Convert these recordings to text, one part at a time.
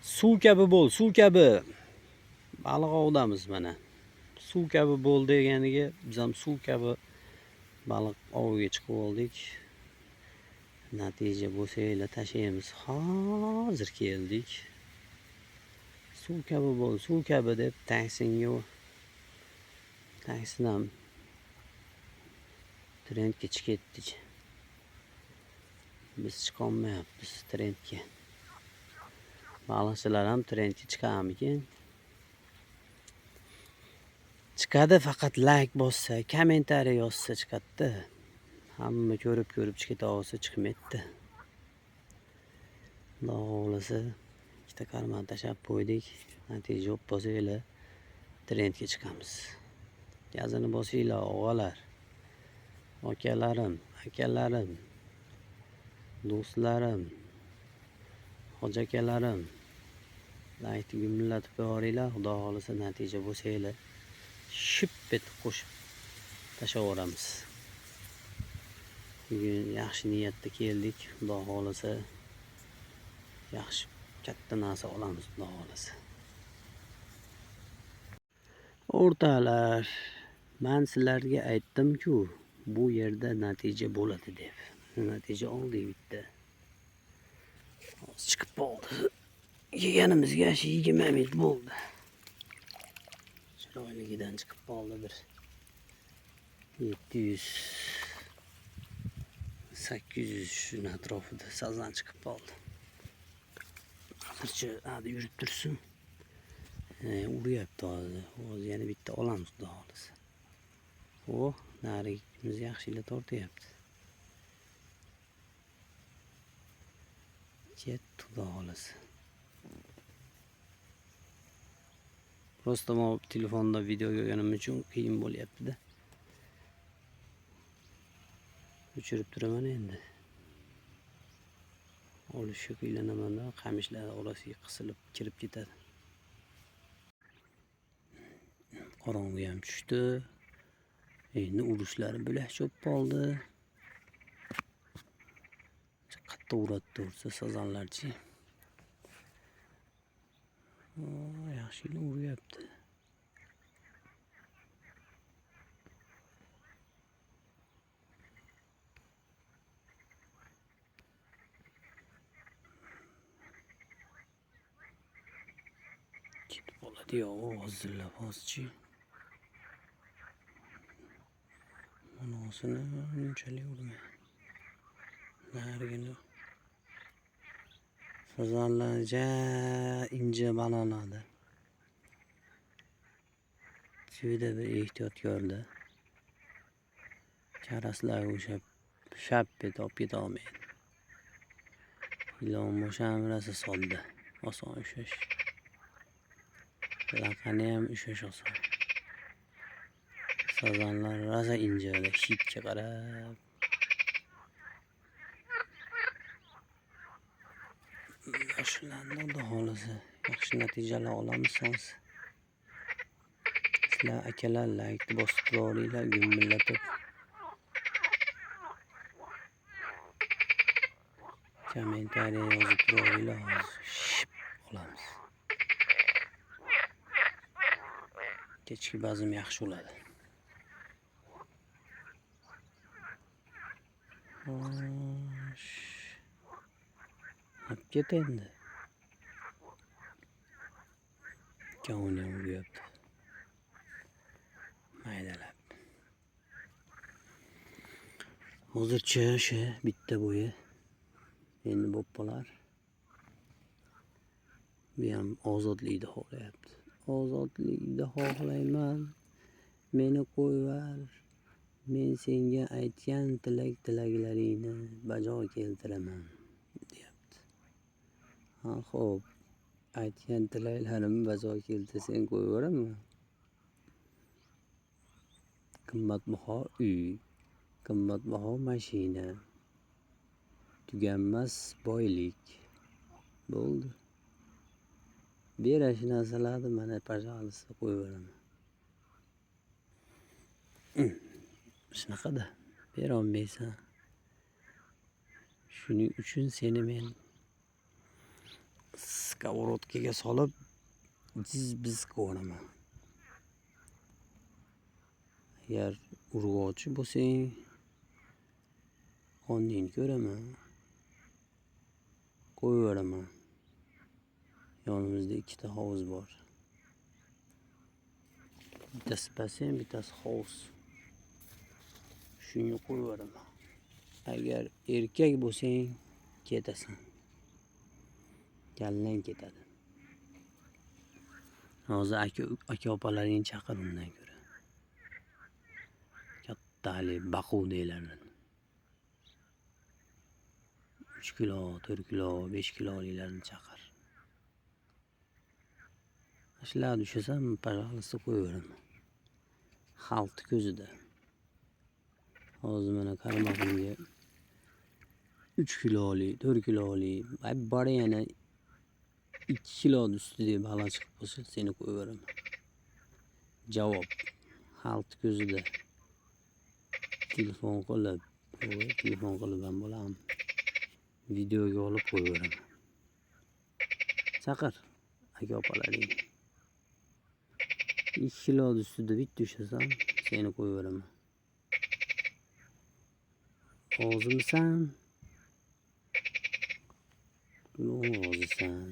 Suv kabi bo'l, suv kabi. Baliq ovdamiz mana. Suv kabi bo'l deganiga biz ham suv kabi baliq oviga chiqib oldik. Natija bo'lsa tashlaymiz. Hozir keldik. Suv kabi bo'l, suv kabi deb taksinga taksin ham trendga chiqib ketdik. Biz chiqolmayapmiz trendga. Baliqchilar ham trendga chiqamikin? Chiqadi, faqat like bossa, kommentariy yozsa chiqadi. Hamma ko'rib chiqita olsa chiqmaydi. Xudo xohlasa ikkita karman tashlab qo'ydik. Natija bo'lsa trendga chiqamiz. Gazini bosinglar o'g'alar, akalarim, do'stlarim, hojakalarim. Laykni gumillatib qo'yinglar. Xudo xohlasa natija bo'lsa ship etib qo'shib tashlaveramiz. Bugun yaxshi niyatda keldik. Xudo xohlasa yaxshi katta narsa olamiz, xudo xohlasa. O'rtalar, men sizlarga aytdim-ku, bu yerda natija bo'ladi deb. Natija oldik bitta. Hozir chiqib qoldi. Yeganimizga 20 minut bo'ldi. Chiroyligidan chiqib qoldi bir 700 800 shun atrofida sazan chiqib qoldi. Hozircha hadi yurib tursin. Uryapti hozir. Hozir yana bitta olamiz, xudo xohlasa. Narigimiz yaxshilab tortyapti. Jet, xudo xohlasa. Prosta telefonda video ko'rganim uchun qiyin bo'lyapti-da. O'chirib turaman endi. Olishga qiylanaman-da, qamishlar orasiga qisilib kirib ketadi. Qorong'i ham tushdi. Endi urushlari bo'lak cho'p qoldi. Qattiq uradi ursa sazanlarchi. Yaxshilab uryapti. Ketib qoladi-yu, hozirlab hozirchi. Monosini unchalik urmay. Narigini sazanlar ince balalardi. Juda bir ehtiyotkorda. Karaslar o'sha shappet olib keta olmaydi. Ilon mo'shan rosa soldi. Oson ushlash. Laqani ham ushlash oson. Sazanlar rosa ince, hidga qarab. Yaxshilarni xudo xohlasa yaxshi natijalar olamiz sensiz. Sizlar akalar like bosib turinglar, gumillatib. Kommentariy yozib turinglar, hozir olamiz. Kechki bazm yaxshi bo'ladi. Ket endi. Kavuni uryapti. Maydalab. Hozircha o'sha bitta bo'yi endi bo'p qolar. Bu ham ozodlikni xohlayapti. Ozodlikni xohlayman. Meni qo'yver. Men senga aytgan tilaklaringni bajo keltiraman, deyapti. Xo'p, aytgan tilaklarimni bajo keltirsang qo'yveraman. Qimmatbaho uy, qimmatbaho mashina, tuganmas boylik. Bo'ldi. Berash narsalarni mana pajalisti qo'yveraman. Shunaqada bera olmaysan. Shuning uchun seni men skоворodkaga solib jiz biz qilib agar urg'ochi bo'lsang qoningni ko'raman, qo'yaveraman. Yonimizda ikkita hovuz bor. Bittasi basseyn, bittasi hovuz. Shunga qo'yaveraman. Agar erkak bo'lsang ketasan. Kallang ketadi. Hozir aka-opalaringni chaqir undan ko'ra. Kattali baqu deyiladi. 3 kilo, 4 kilo, 5 kilolilarni chaqir. Shular tushasam, pajaliqsa qo'yaveraman. Xalq ko'zida. Hozir mana qaramog'imga 3 kilolik, 4 kilolik, bari yana 2 kilo ustida baliq chiqib qolsa, seni qo'yaveraman. Javob. Xalq ko'zida. Telefon qilib ham bo'laman. Videoga olib qo'yaveraman. Chaqir aka-opalaring. 2 kilo ustida bitta ushlasam, seni qo'yaveraman. Hozimisan? Hozisan.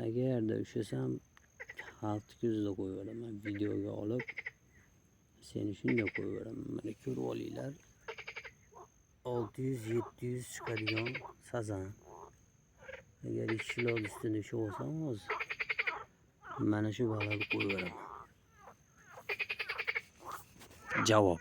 Agarda ushlasam, xalq ko'zida qo'yaveraman. Videoga olib, seni shunday qo'yaveraman. Mana ko'rib olinglar. 600-700 chiqadigan sazan. Agar 2 kilo ustida ushlab olsam hozir, mana shu baliqni qo'yaveraman. Javob.